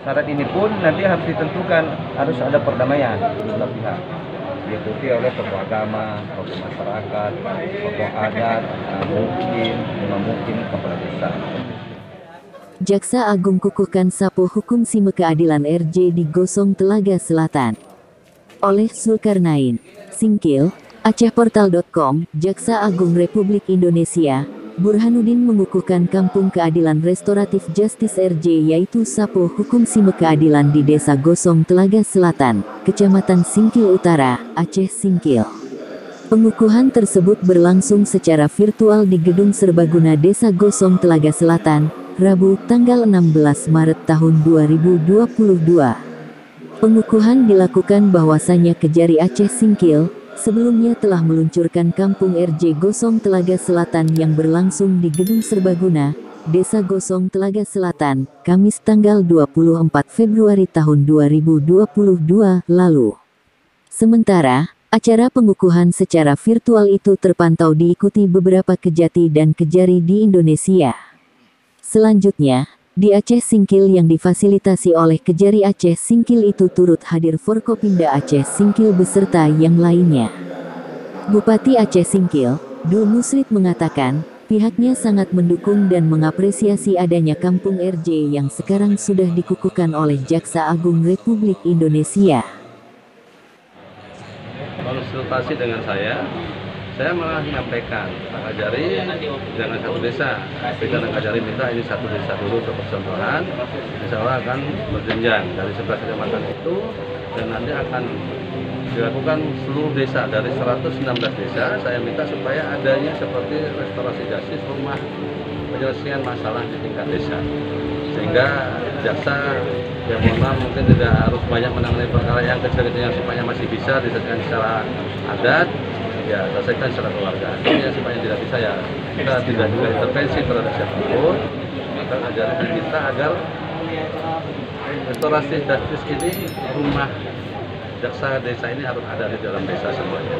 Syarat ini pun nanti harus ditentukan, harus ada perdamaian kedua pihak, diikuti oleh tokoh agama, tokoh masyarakat, tokoh adat, mungkin kepala desa. Jaksa Agung kukuhkan sapo hukum SIME keadilan RJ di Gosong Telaga Selatan. Oleh Zulkarnain Singkil, AcehPortal.com, Jaksa Agung Republik Indonesia, Burhanuddin mengukuhkan Kampung Keadilan Restoratif Justice RJ yaitu sapo hukum SIME keadilan di Desa Gosong Telaga Selatan, Kecamatan Singkil Utara, Aceh Singkil. Pengukuhan tersebut berlangsung secara virtual di Gedung Serbaguna Desa Gosong Telaga Selatan, Rabu, tanggal 16 Maret tahun 2022. Pengukuhan dilakukan bahwasannya Kejari Aceh Singkil sebelumnya telah meluncurkan Kampung RJ Gosong Telaga Selatan yang berlangsung di Gedung Serbaguna, Desa Gosong Telaga Selatan, Kamis tanggal 24 Februari tahun 2022 lalu. Sementara, acara pengukuhan secara virtual itu terpantau diikuti beberapa kejati dan kejari di Indonesia. Selanjutnya, di Aceh Singkil yang difasilitasi oleh Kejari Aceh Singkil itu turut hadir Forkopimda Aceh Singkil beserta yang lainnya. Bupati Aceh Singkil, Dul Musrid mengatakan, pihaknya sangat mendukung dan mengapresiasi adanya Kampung RJ yang sekarang sudah dikukuhkan oleh Jaksa Agung Republik Indonesia. Konsultasi dengan saya malah menyampaikan Pak Kajari jangan satu desa, tapi karena Kajari minta ini satu desa dulu untuk percontohan, insya Allah akan berjenjang dari 11 kecamatan itu, dan nanti akan dilakukan seluruh desa dari 116 desa. Saya minta supaya adanya seperti restorasi justice, rumah penyelesaian masalah di tingkat desa, sehingga jaksa yang mungkin tidak harus banyak menangani perkara yang kecil yang sifatnya masih bisa diselesaikan secara adat, ya selesaikan secara keluarga. Yang sifatnya tidak bisa, ya kita tidak juga intervensi terhadap siapapun. Maka ajaran kita agar restorasi justice ini, rumah jaksa desa ini harus ada di dalam desa semuanya.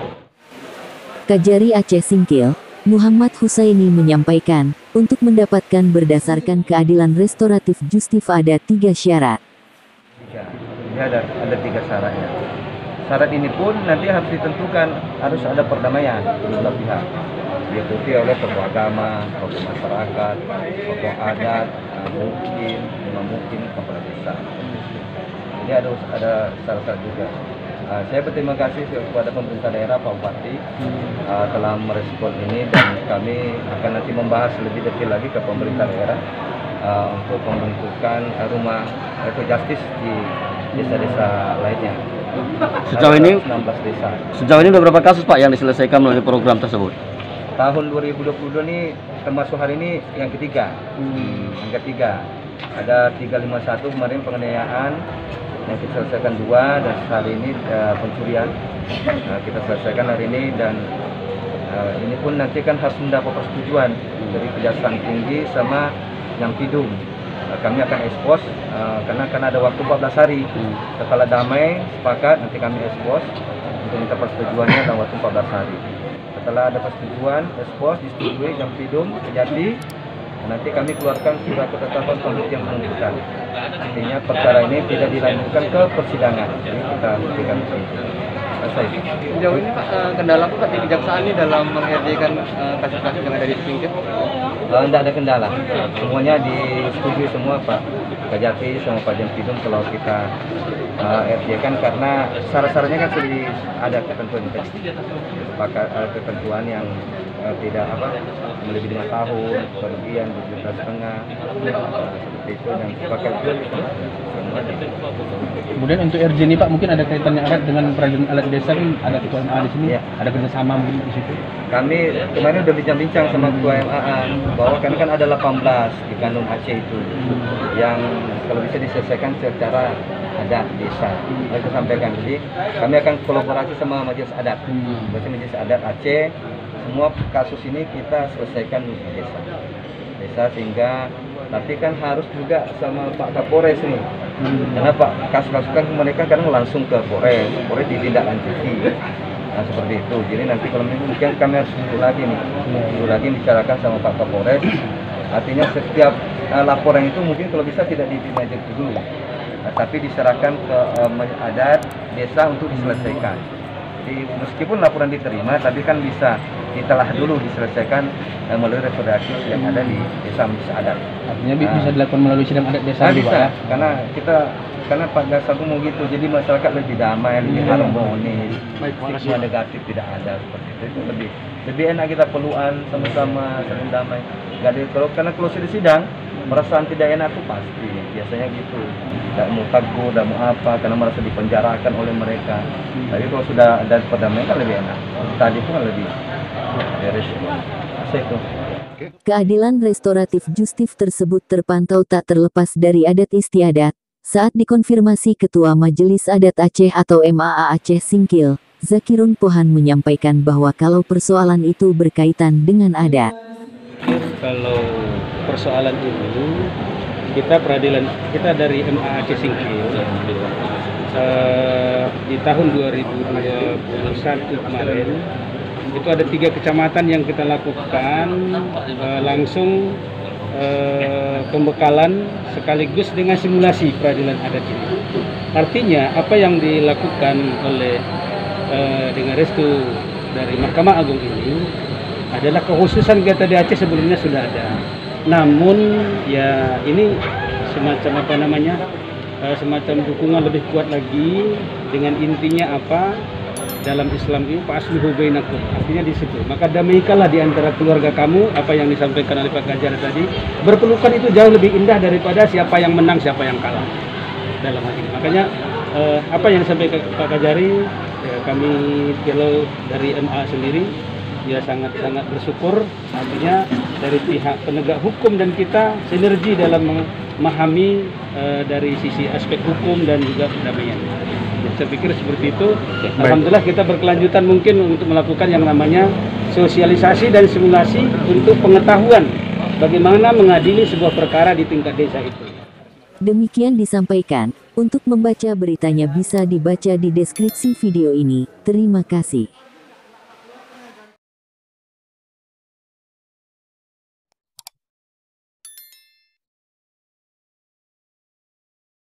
Kajari Aceh Singkil, Muhammad Husaini menyampaikan, untuk mendapatkan berdasarkan keadilan restoratif justif ada 3 syarat. Ini ada 3 syaratnya. Syarat ini pun nanti harus ditentukan, harus ada perdamaian kedua pihak, diikuti oleh tokoh agama, tokoh masyarakat, tokoh adat, mungkin kepala desa. Ini ada syarat juga. Saya berterima kasih kepada pemerintah daerah, Pak Bupati, telah merespon ini, dan kami akan nanti membahas lebih detail lagi ke pemerintah daerah untuk pembentukan rumah justice di desa-desa lainnya. Sejauh ini 16 desa. Sejauh ini beberapa kasus Pak yang diselesaikan melalui program tersebut? Tahun 2022 ini termasuk hari ini yang ketiga. Yang ketiga. Ada 351 kemarin penganiayaan yang kita selesaikan 2, dan hari ini pencurian kita selesaikan hari ini, dan ini pun nanti kan harus mendapat persetujuan dari Kejaksaan Tinggi sama Nyampidum. Kami akan ekspos karena ada waktu 14 hari. Setelah damai sepakat nanti kami ekspos untuk minta persetujuannya dalam waktu 14 hari. Setelah ada persetujuan, ekspos disetujui Nyampidum, Kejati, nanti kami keluarkan surat ketetapan pembuktian penuntutan. Artinya perkara ini tidak dilanjutkan ke persidangan. Jadi kita berikan sejauh ini Pak, kendala Pak di kejaksaan ini dalam mengerjakan kasus-kasus yang ada di Singkil? Tidak ada kendala, semuanya disetujui semua Pak Kajati sama Pak Jampidum kalau kita RJ-kan, karena syarat-syaratnya kan sudah ada ketentuan ketentuan yang tidak melebihi 5 tahun, kerugian 2,5 juta, seperti itu yang dipakai itu. Kemudian untuk RJ ini Pak, mungkin ada kaitannya erat dengan peradilan alat desa, kan ada ketua MA di sini, ya. Ada kerjasama mungkin di situ. Kami kemarin udah bincang-bincang sama ketua MA bahwa kan ada 18 di Kanun Aceh itu yang kalau bisa diselesaikan secara adat desa. Kita sampaikan, jadi kami akan kolaborasi sama Majelis Adat, Majelis Adat Aceh. Semua kasus ini kita selesaikan di desa, sehingga tapi kan harus juga sama Pak Kapolres nih, karena Pak kasus-kasus kan mereka kan langsung ke Polres ditindaklanjuti, seperti itu. Jadi nanti kalau mungkin kami harus dulu lagi bicarakan sama Pak Kapolres. Artinya setiap laporan itu mungkin kalau bisa tidak ditindaklanjuti dulu, tapi diserahkan ke adat desa untuk diselesaikan. Jadi meskipun laporan diterima, tapi kan bisa ditelah dulu diselesaikan melalui rekomendasi yang ada di desa adat. Artinya bisa dilakukan melalui sidang adat desa juga Bisa, ya? karena Pak Jaksa mau gitu, jadi masyarakat lebih damai, lebih harmonis, stigma negatif tidak ada seperti itu lebih enak kita peluan sama-sama saling damai. Gak ada karena kalau sudah sidang perasaan tidak enak tuh pasti biasanya gitu, tidak mau takut, tidak mau apa karena merasa dipenjarakan oleh mereka. Tapi kalau sudah ada perdamaian kan lebih enak, tadi pun lebih beres itu. Keadilan restoratif justif tersebut terpantau tak terlepas dari adat istiadat. Saat dikonfirmasi Ketua Majelis Adat Aceh atau MAA Aceh Singkil, Zakirun Pohan menyampaikan bahwa kalau persoalan itu berkaitan dengan adat. Kalau persoalan ini kita dari MAA Aceh Singkil di tahun 2021 kemarin itu ada 3 kecamatan yang kita lakukan langsung pembekalan sekaligus dengan simulasi peradilan adat ini. Artinya apa yang dilakukan oleh dengan restu dari Mahkamah Agung ini adalah kekhususan kita di Aceh sebelumnya sudah ada. Namun ya ini semacam semacam dukungan lebih kuat lagi dengan intinya apa? Dalam Islam ini faslihu bainakum, artinya di situ. Maka damaikanlah di antara keluarga kamu, apa yang disampaikan oleh Pak Kajar tadi. Berpelukan itu jauh lebih indah daripada siapa yang menang, siapa yang kalah dalam hal ini. Makanya apa yang disampaikan Pak Kajari, ya, kami kalau dari MA sendiri ya sangat-sangat bersyukur. Artinya dari pihak penegak hukum dan kita sinergi dalam memahami dari sisi aspek hukum dan juga perdamaian. Saya pikir seperti itu. Alhamdulillah kita berkelanjutan mungkin untuk melakukan yang namanya sosialisasi dan simulasi untuk pengetahuan bagaimana mengadili sebuah perkara di tingkat desa itu. Demikian disampaikan. Untuk membaca beritanya bisa dibaca di deskripsi video ini. Terima kasih.